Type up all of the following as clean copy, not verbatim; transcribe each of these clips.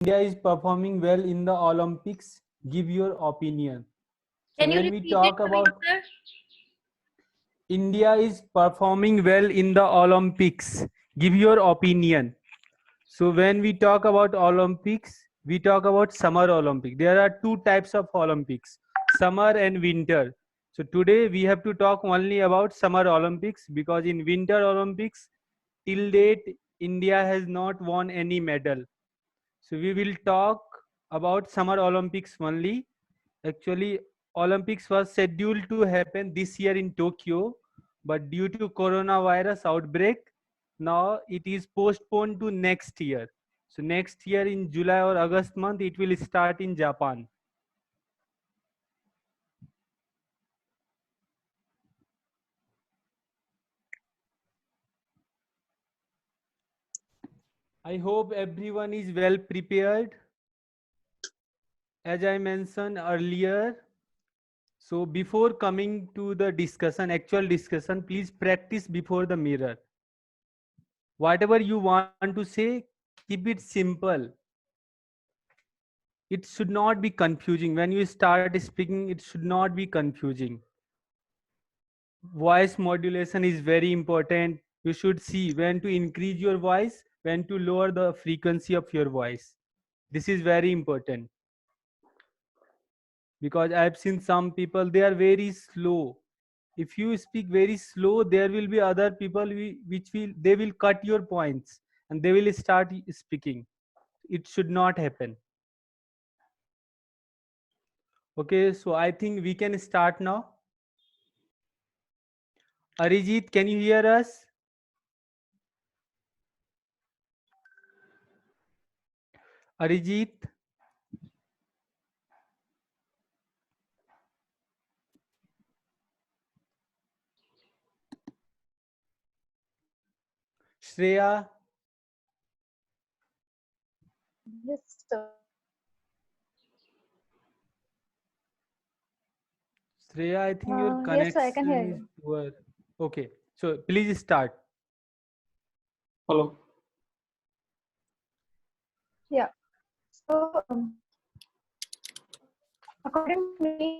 India is performing well in the Olympics? Give your opinion. So Can you when we repeat it, talk about sir? India is performing well in the Olympics, give your opinion. So when we talk about Olympics, we talk about Summer Olympic. There are two types of Olympics, summer and winter. So today we have to talk only about Summer Olympics, because in Winter Olympics, till date, India has not won any medal. So we will talk about Summer Olympics only. Actually, Olympics was scheduled to happen this year in Tokyo, but due to coronavirus outbreak, now it is postponed to next year. So next year in July or August month, it will start in Japan. I hope everyone is well prepared. As I mentioned earlier, so before coming to the discussion, actual discussion, please practice before the mirror. Whatever you want to say, keep it simple. It should not be confusing. When you start speaking, it should not be confusing. Voice modulation is very important. You should see when to increase your voice, when to lower the frequency of your voice. This is very important, because I've seen some people, they are very slow. If you speak very slow, there will be other people which will, they will cut your points and they will start speaking. It should not happen. Okay, so I think we can start now. Arijit, can you hear us? Arijit? Shreya? Yes, sir. Shreya, I think your Yes, sir, I can hear connection is you. poor. Okay, so please start. Hello. Yeah. So, according to me,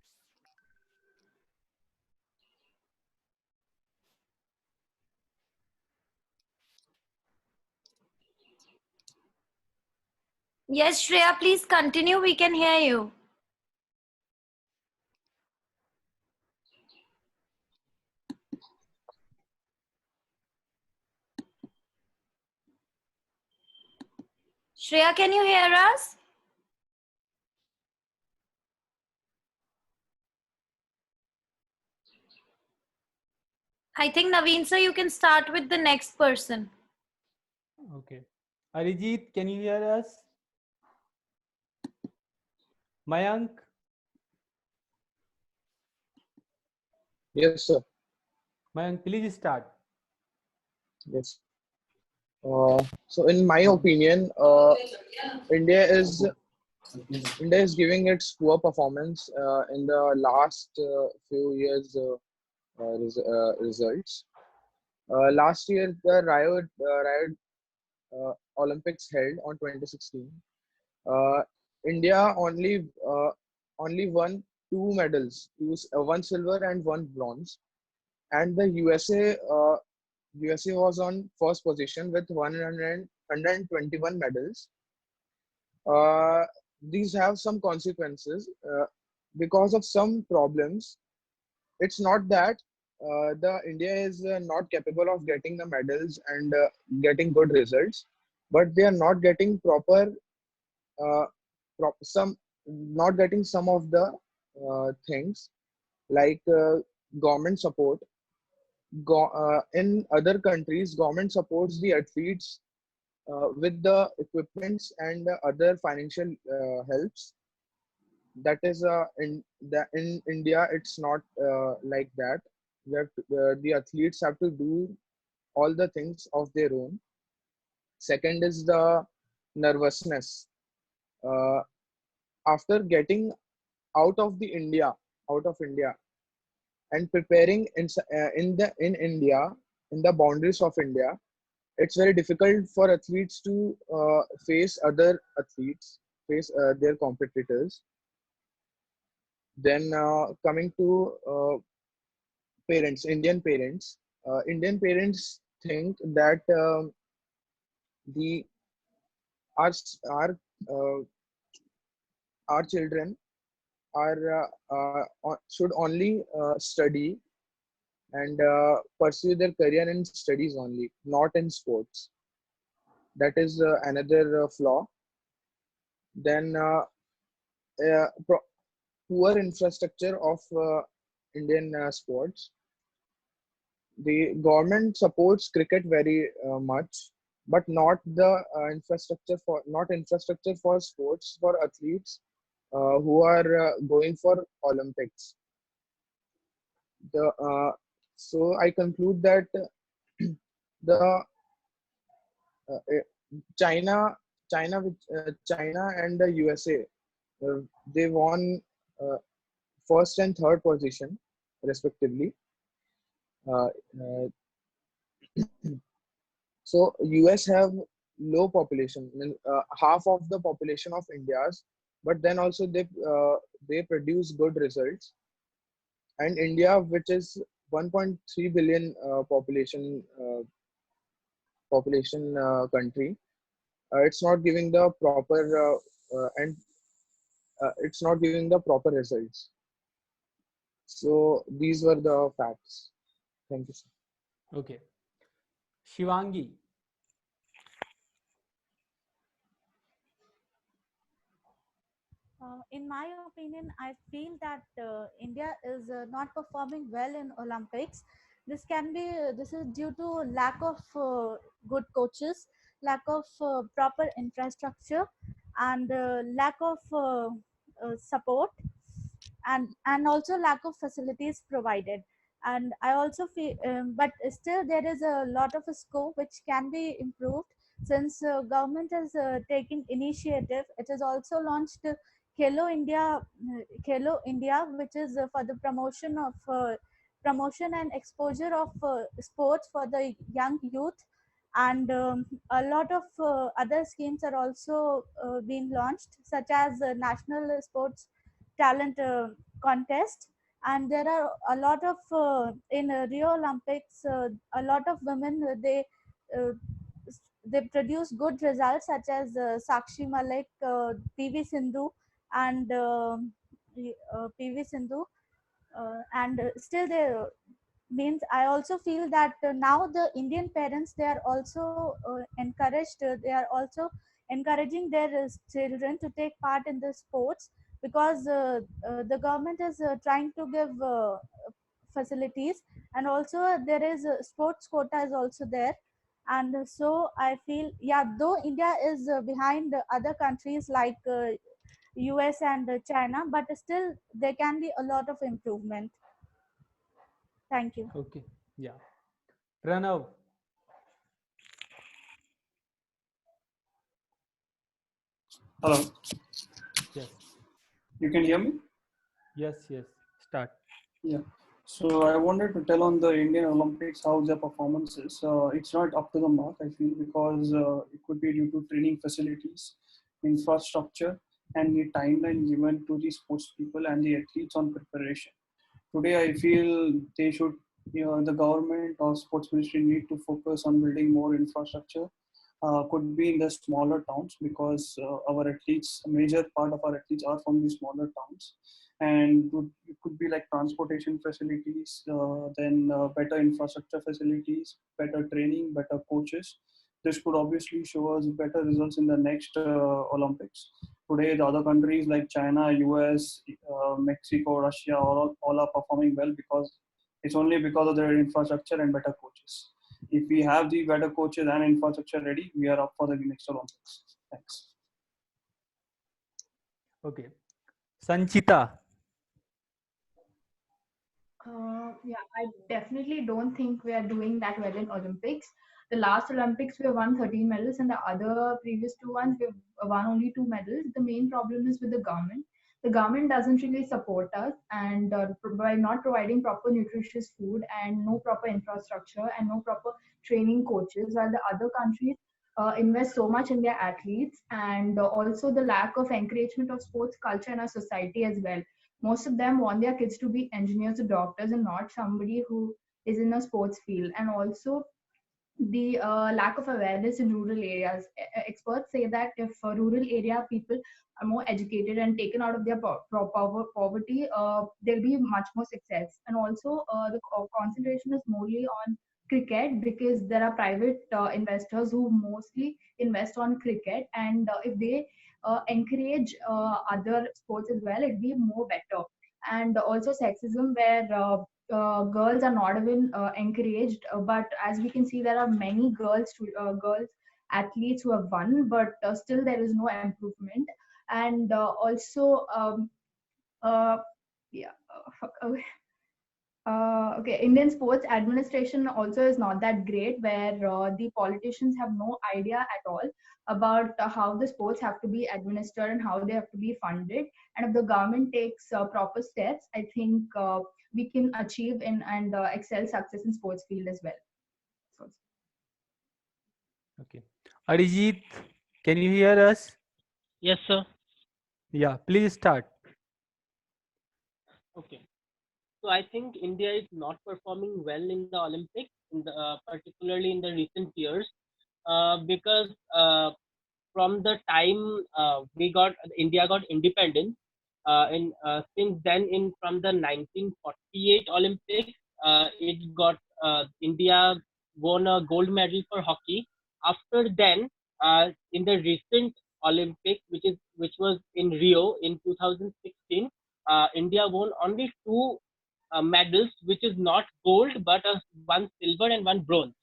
Yes, Shreya, please continue. We can hear you. Shreya, can you hear us? I think Naveen sir, you can start with the next person. Okay. Arijit, can you hear us? Mayank? Yes, sir. Mayank, please start. Yes. So, in my opinion, India is India is giving its poor performance in the last few years results. Last year, the Riot Olympics held on 2016. Uh, India only won two medals, one silver and one bronze, and the USA was on first position with 121 medals. Uh, these have some consequences because of some problems. It's not that the India is not capable of getting the medals and getting good results, but they are not getting uh, some not getting some of the things like government support. In other countries, government supports the athletes with the equipments and other financial helps. That is in India, it's not like that. The athletes have to do all the things of their own. Second is the nervousness. Uh, After getting out of the India, out of India, and preparing in India, in the boundaries of India, it's very difficult for athletes to face other athletes, face their competitors. Then coming to Indian parents think that the our our uh, our children should only study and pursue their career in studies only, not in sports. That is another flaw. Then poor infrastructure of Indian sports. The government supports cricket very much, but not infrastructure for sports for athletes who are going for Olympics. The So I conclude that the China, China and the USA, they won uh, first and third position respectively. Uh, uh, so US have low population, half of the population of India's, but then also they produce good results. And India, which is 1.3 billion population country, it's not giving the proper and it's not giving the proper results. So these were the facts. Thank you, sir. Okay. Shivangi. In my opinion, I feel that India is not performing well in Olympics. This is due to lack of good coaches, lack of proper infrastructure, and lack of support, and also lack of facilities provided. And I also feel, but still there is a lot of scope which can be improved, since government has taken initiative. It has also launched Khelo India, which is for the promotion and exposure of sports for the young youth, and a lot of other schemes are also being launched, such as national sports talent contest. And there are a lot of in Rio Olympics, a lot of women, uh, they produce good results, such as Sakshi Malik, PV Sindhu, and PV Sindhu, and still they means I also feel that now the Indian parents, they are also encouraged, they are also encouraging their children to take part in the sports, because the government is trying to give facilities, and also there is sports quota is also there. And so I feel, yeah, though India is behind other countries like US and China, but still there can be a lot of improvement. Thank you. Okay. Yeah. Pranav. Hello, Yes. you can hear me? Yes. Yes. Start. Yeah. So I wanted to tell on the Indian Olympics how their performance is. It's not up to the mark, I feel, because it could be due to training facilities, infrastructure, and the timeline given to the sports people and the athletes on preparation. Today, I feel they should, the government or sports ministry need to focus on building more infrastructure. Could be in the smaller towns, because our athletes, a major part of our athletes are from the smaller towns, and it could be like transportation facilities, then better infrastructure facilities, better training, better coaches. This could obviously show us better results in the next Olympics. Today, the other countries like China, US, Mexico, Russia, all are performing well, because it's only because of their infrastructure and better coaches. If we have the better coaches and infrastructure ready, we are up for the next Olympics. Thanks. Okay. Sanchita. Yeah, I definitely don't think we are doing that well in Olympics. The last Olympics we won 13 medals, and the other previous two ones we won only 2 medals. The main problem is with the government. the government doesn't really support us, and by not providing proper nutritious food and no proper infrastructure and no proper training coaches, while the other countries invest so much in their athletes, and also the lack of encouragement of sports culture in our society as well. Most of them want their kids to be engineers or doctors and not somebody who is in a sports field. And also the lack of awareness in rural areas. Experts say that if rural area people are more educated and taken out of their poverty, there'll be much more success. And also, the concentration is mostly on cricket because there are private investors who mostly invest on cricket, and if they encourage other sports as well, it'd be more better. And also sexism, where girls are not even encouraged. But as we can see, there are many girls athletes who have won, but still there is no improvement. And also, uh, yeah, okay, Indian sports administration also is not that great, where the politicians have no idea at all about how the sports have to be administered and how they have to be funded. And if the government takes proper steps, I think we can achieve in and excel success in sports field as well. So, Okay. Arijit, can you hear us? Yes, sir. Yeah, please start. Okay. So I think India is not performing well in the Olympics, particularly in the recent years, because from the time India got independence, in since then, in from the 1948 Olympics, it got India won a gold medal for hockey. After then, in the recent Olympics, which was in Rio in 2016, India won only two medals, which is not gold, but one silver and one bronze.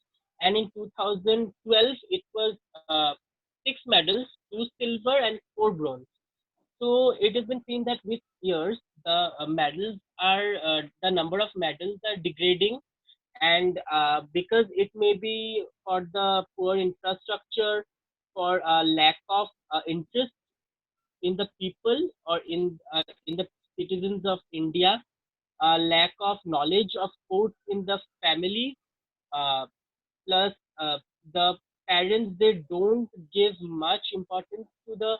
And in 2012, it was six medals, two silver and four bronze. So it has been seen that with years, the number of medals are degrading, and because it may be for the poor infrastructure, for lack of interest in the people or in the citizens of India, lack of knowledge of sports in the family, uh, plus the parents, they don't give much importance to the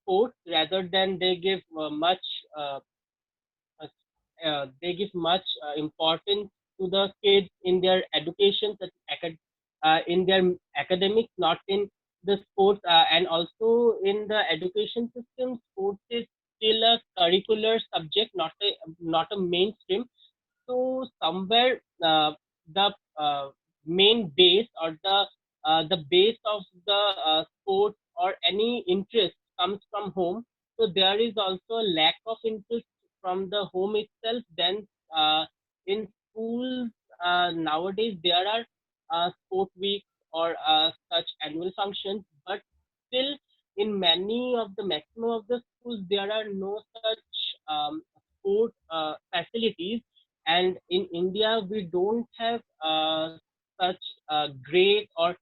sports, rather than uh, they give much importance to the kids in their education, in their academics, not in the sports. And also in the education system, sports is still a curricular subject, not a mainstream. So somewhere the main base, or the base of the sport or any interest comes from home. So there is also a lack of interest from the home itself. Then in schools nowadays, there are sport weeks or such annual functions, but still in many of the maximum of the schools, there are no such sport facilities. And in India, we don't have such great or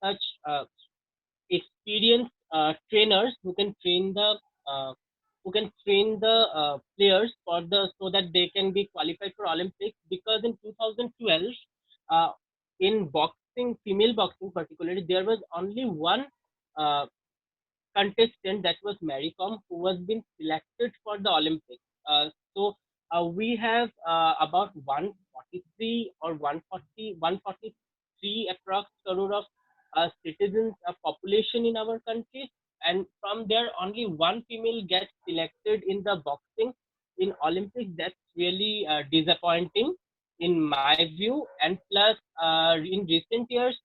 such experienced trainers uh, who can train the players for the so that they can be qualified for Olympics. Because in 2012, uh, in boxing, female boxing particularly, there was only one uh, contestant, that was Mary Kom, who was been selected for the Olympics. We have about 143 or 143 approx crore of citizens, population in our country, and from there only one female gets selected in the boxing in Olympics. That's really disappointing in my view. And plus, in recent years,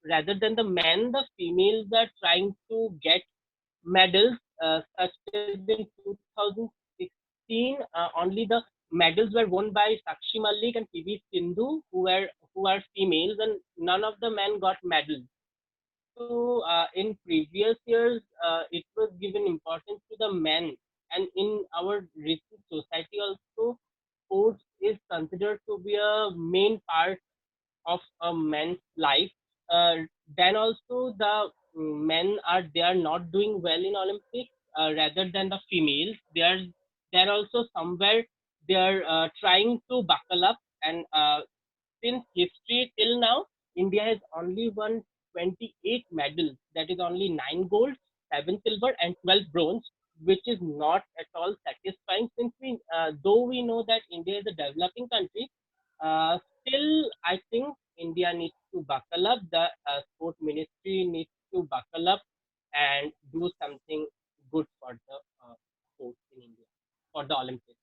rather than the men, the females are trying to get medals, such as in 2016, only the medals were won by Sakshi Malik and PV Sindhu, who are females, and none of the men got medals. So in previous years, it was given importance to the men, and in our recent society also, sports is considered to be a main part of a man's life. Uh, then also the men are they are not doing well in Olympics. rather than the females. They're also somewhere they're trying to buckle up, and since history till now, India has only won 28 medals. That is only 9 gold, 7 silver, and 12 bronze, which is not at all satisfying. Since though we know that India is a developing country, still I think India needs to buckle up. The sport ministry needs to buckle up and do something good for the sports in India, for the Olympics,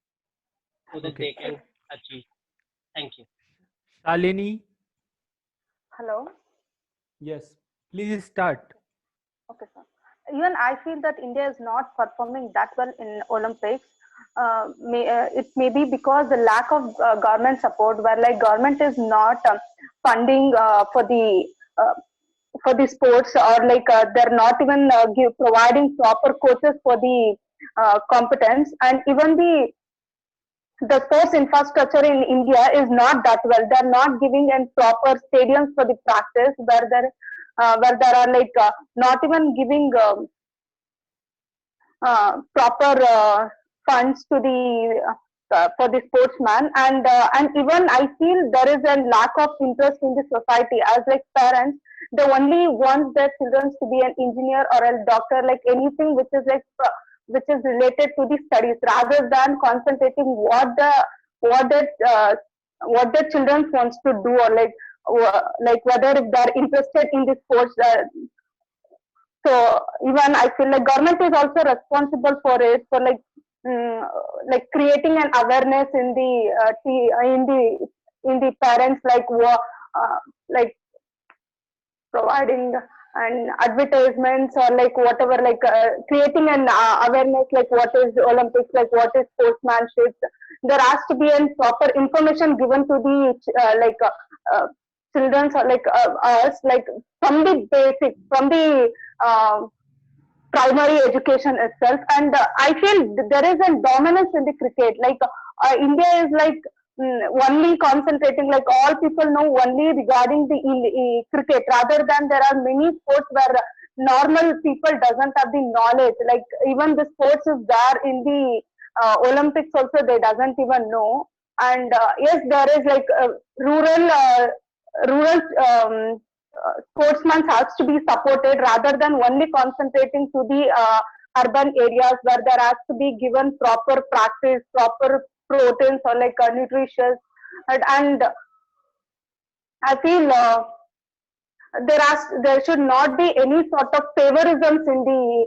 so that Okay. they can achieve. Thank you. Shalini, Hello. yes, please start. Okay, sir. Even I feel that India is not performing that well in Olympics. It may be because the lack of government support, where like government is not funding uh, for the sports, or like they're not even providing proper coaches for the competence, and even the sports infrastructure in India is not that well. They're not giving in proper stadiums for the practice, where there are like not even giving proper funds to the for the sportsman, and even I feel there is a lack of interest in the society, as like parents they only want their children to be an engineer or a doctor, like anything which is like which is related to the studies, rather than concentrating what the uh, what the children wants to do, or like whether if they're interested in the sports. So even I feel like government is also responsible for it, for mm, like creating an awareness in the in the parents, like providing and advertisements, or like whatever, like creating an awareness, like what is Olympics, like what is sportsmanship. There has to be a proper information given to the uh, children, or like us, like from the basic, from the uh, primary education itself. And I feel there is a dominance in the cricket, like India is like only concentrating, like all people know only regarding the cricket, rather than there are many sports where normal people doesn't have the knowledge, like even the sports is there in the Olympics also, they doesn't even know. And yes, there is like rural sportsmen has to be supported, rather than only concentrating to the urban areas, where there has to be given proper practice, proper proteins, or like nutritious. And I feel there should not be any sort of favorisms in the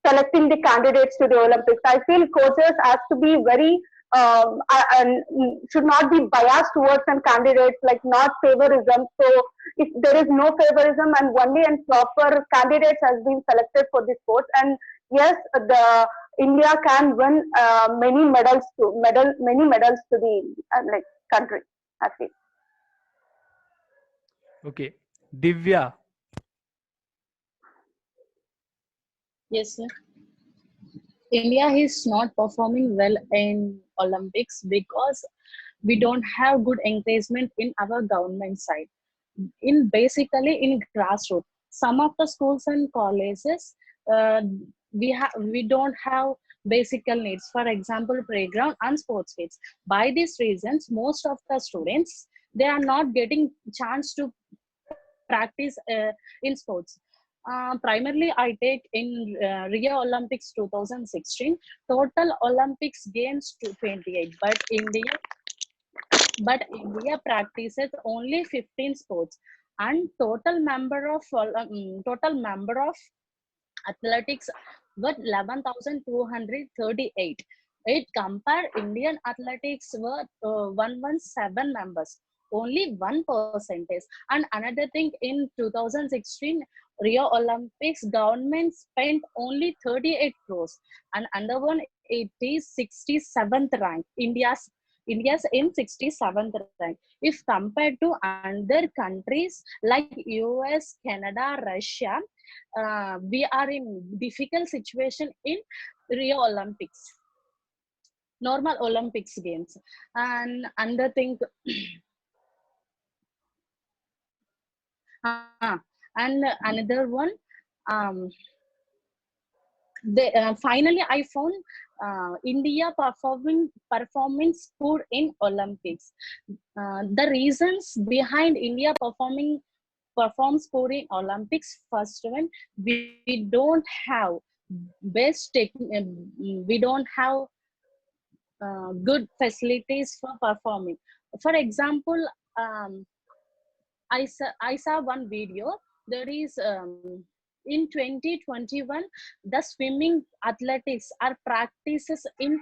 selecting the candidates to the Olympics. I feel coaches has to be very and should not be biased towards some candidates, like not favorism. So if there is no favorism and only and proper candidates has been selected for the sports, and yes, the India can win many medals to the like country. I feel. Okay. Divya, Yes, sir. India is not performing well in Olympics because we don't have good engagement in our government side. In basically in grassroots, some of the schools and colleges, uh, we don't have basic needs. For example, playground and sports kits. By these reasons, most of the students they are not getting chance to practice in sports. Primarily, I take in Rio Olympics 2016 total Olympics games to 28, but India practices only 15 sports, and total member of athletics were 11,238. It compare Indian athletics were 117 members, only 1%. And another thing, in 2016 Rio Olympics government spent only 38 crores, and under one it is 67th rank. India's in 67th rank. If compared to other countries like US, Canada, Russia, we are in difficult situation in Rio Olympics, normal Olympics games. And another thing, and another one, um, finally I found India performing sport in Olympics. The reasons behind India performs sport in Olympics. First one, we don't have we don't have good facilities for performing. For example, um, I saw one video. There is in 2021, the swimming athletics are practices in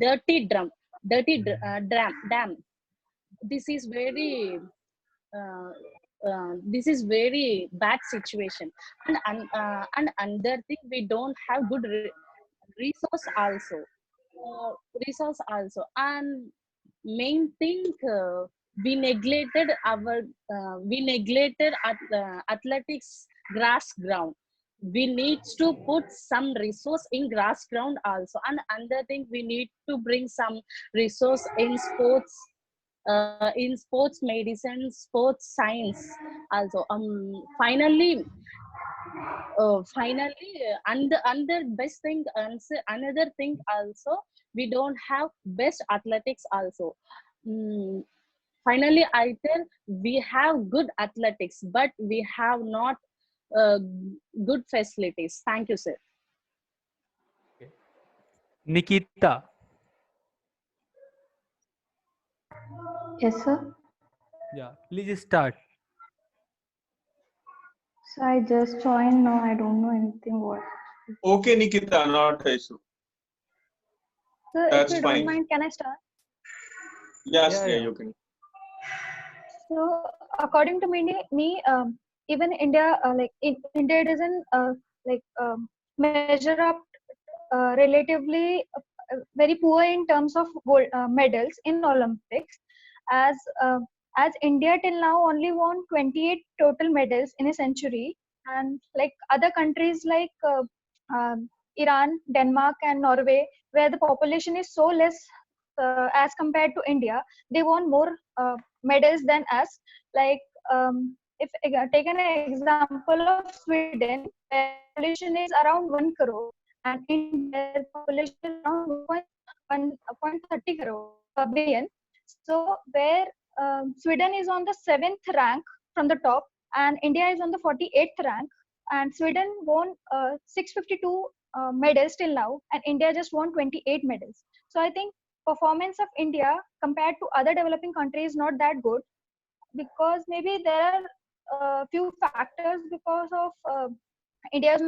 dirty drum, dam. This is very uh, this is very bad situation. And another thing, we don't have good resource also. Resource also, and main thing, we neglected our athletics grass ground. We need to put some resource in grass ground also. And another thing, we need to bring some resource in sports medicine, sports science also. And the another best thing, another thing also, we don't have best athletics also. Mm, Finally, I tell, we have good athletics, but we have not uh, good facilities. Thank you, sir. Nikita. Yes, sir. Yeah, please start. So I just joined. No, I don't know anything. What? Okay, Nikita, not an issue. So That's if you fine. don't mind, can I start? Yes, Yeah, yeah, yeah. you can. So according to me, even India, India doesn't measure up relatively very poor in terms of gold medals in Olympics, as uh, as India till now only won 28 total medals in a century, and like other countries like Iran, Denmark, and Norway, where the population is so less as compared to India, they won more medals than us. Like if take an example of Sweden, where population is around 1 crore, and India population is around 1.30 crore billion. So where Sweden is on the 7th rank from the top, and India is on the 48th rank, and Sweden won 652 medals till now, and India just won 28 medals. So I think performance of India compared to other developing countries is not that good, because maybe there are few factors because of India's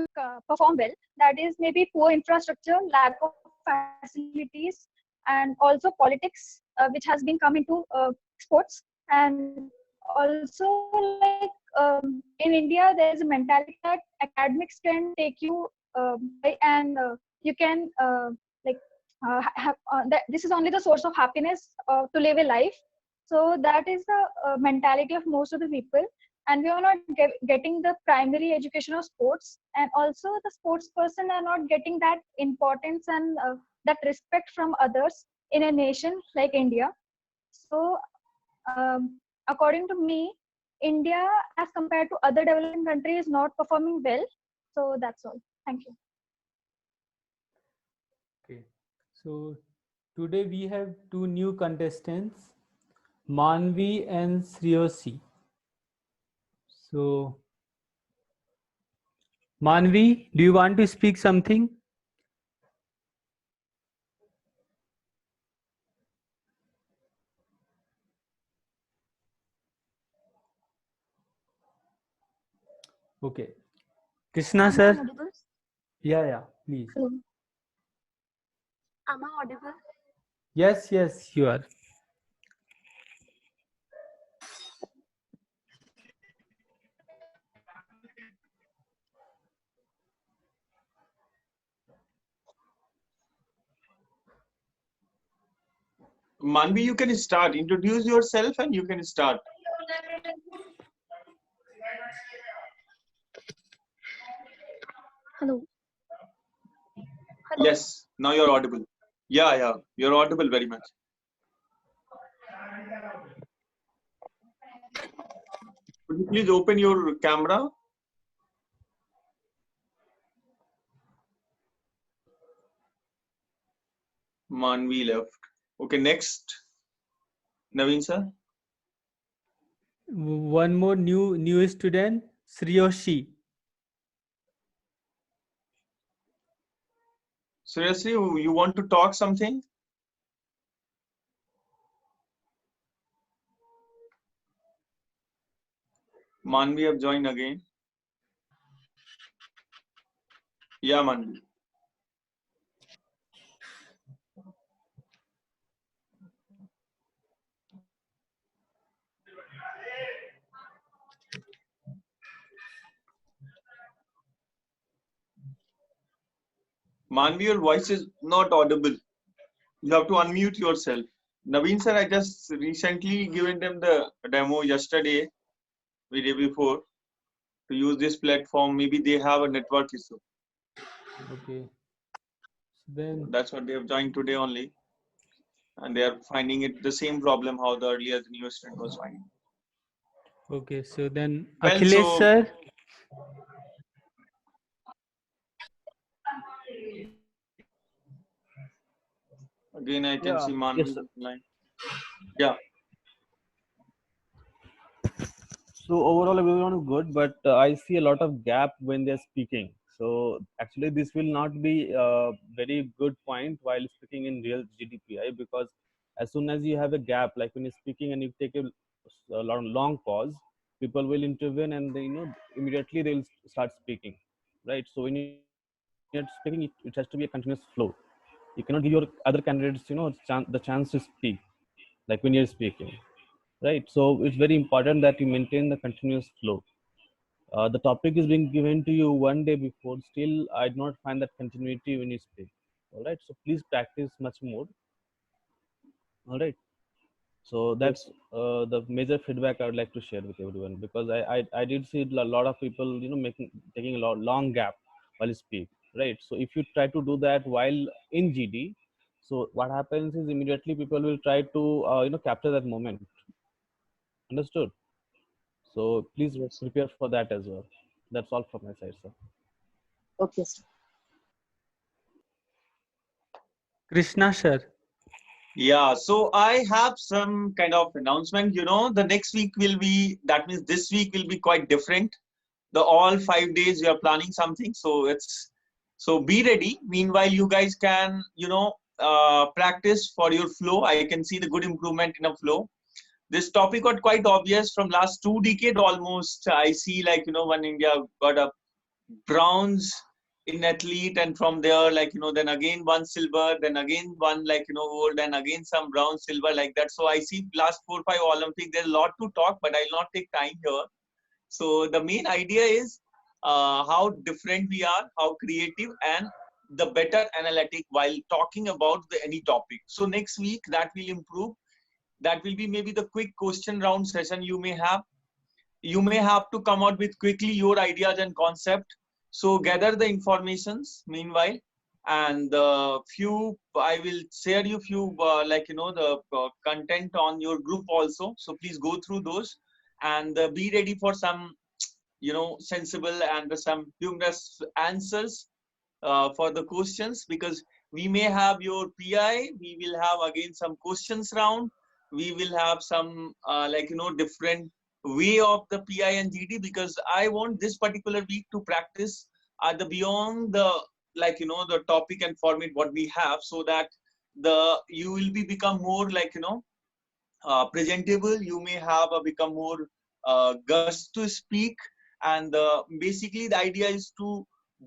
perform well. That is maybe poor infrastructure, lack of facilities, and also politics, which has been come into sports. And also, like in India, there is a mentality that academics can take you and you can this is only the source of happiness to live a life. So that is the mentality of most of the people, and we are not getting the primary education of sports, and also the sports person are not getting that importance and that respect from others in a nation like India. So according to me, India as compared to other developing countries is not performing well. So that's all. Thank you. Okay. So today we have two new contestants, Manvi and Sriyosi. So Manvi, do you want to speak something? Okay. Krishna Am I sir. audible? Yeah, please. Hello. Am I audible? Yes, you are. Manvi, you can start. Introduce yourself and you can start. Hello. Hello. Yes, now you're audible. Yeah, you're audible very much. Could you please open your camera? Manvi left. Okay, next. Naveen sir. One more new student, Sriyoshi. Seriously, you want to talk something? Manvi have joined again. Yeah, Manvi. Manvi, your voice is not audible. You have to unmute yourself. Naveen sir, I just recently given them the demo yesterday, the day before, to use this platform. Maybe they have a network issue. Okay. So then, That's what they have joined today only. And they are finding it the same problem how the earlier the new student was finding. okay. So then, Well, Akhilesh so sir. again I can Yeah, see yes, Manvi sir. line. Yeah. So overall, everyone is good, but I see a lot of gap when they're speaking. So actually, this will not be a very good point while speaking in real GDPI, because as soon as you have a gap, like when you're speaking and you take a long pause, people will intervene and they, immediately they'll start speaking, right? So when you're speaking, it has to be a continuous flow. You cannot give your other candidates, the chance to speak, like when you're speaking, right? So it's very important that you maintain the continuous flow. The topic is being given to you one day before, still I do not find that continuity when you speak. All right, so please practice much more. All right, so Yes, that's sir. the major feedback I would like to share with everyone, because I did see a lot of people, taking a long gap while you speak, right? So if you try to do that while in GD, so what happens is immediately people will try to capture that moment. Understood? So please Yes, sir. prepare for that as well. That's all from my side, sir. Okay, sir. Krishna sir. Yeah, so I have some kind of announcement. The next week will be, that means this week will be quite different. The all 5 days we are planning something, so be ready. Meanwhile, you guys can practice for your flow. I can see the good improvement in a flow. This topic got quite obvious from last 2 decades almost. I see, like, when India got a bronze in athlete, and from there, like, then again one silver, then again one, like, gold, and again some bronze, silver, like that. So I see last 4 5 Olympic, there's a lot to talk, but I'll not take time here. So the main idea is how different we are, how creative, and the better analytic while talking about any topic. So next week that will improve. That will be maybe the quick question round session you may have. You may have to come out with quickly your ideas and concept. So gather the informations meanwhile, and few I will share you few the content on your group also. So please go through those, and be ready for some sensible and some humorous answers for the questions, because we may have your PI, we will have again some questions round, we will have some different way of the PI and GD, because I want this particular week to practice the beyond the the topic and format what we have, so that you will be become more presentable. You may have become more gust to speak, and basically the idea is to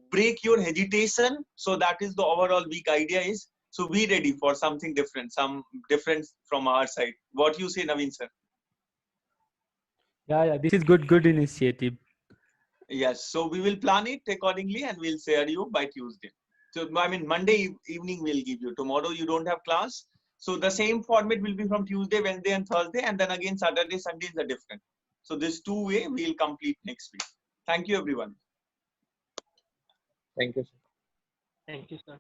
break your hesitation. So that is the overall week idea is. So be ready for something different, some difference from our side. What you say, Naveen sir? Yeah, this is good initiative. Yes, so we will plan it accordingly and we'll share you by Tuesday. So I mean Monday evening we'll give you. Tomorrow you don't have class. So the same format will be from Tuesday, Wednesday and Thursday, and then again Saturday, Sundays are different. So this 2 way we'll complete next week. Thank you everyone. Thank you, sir. Thank you, sir.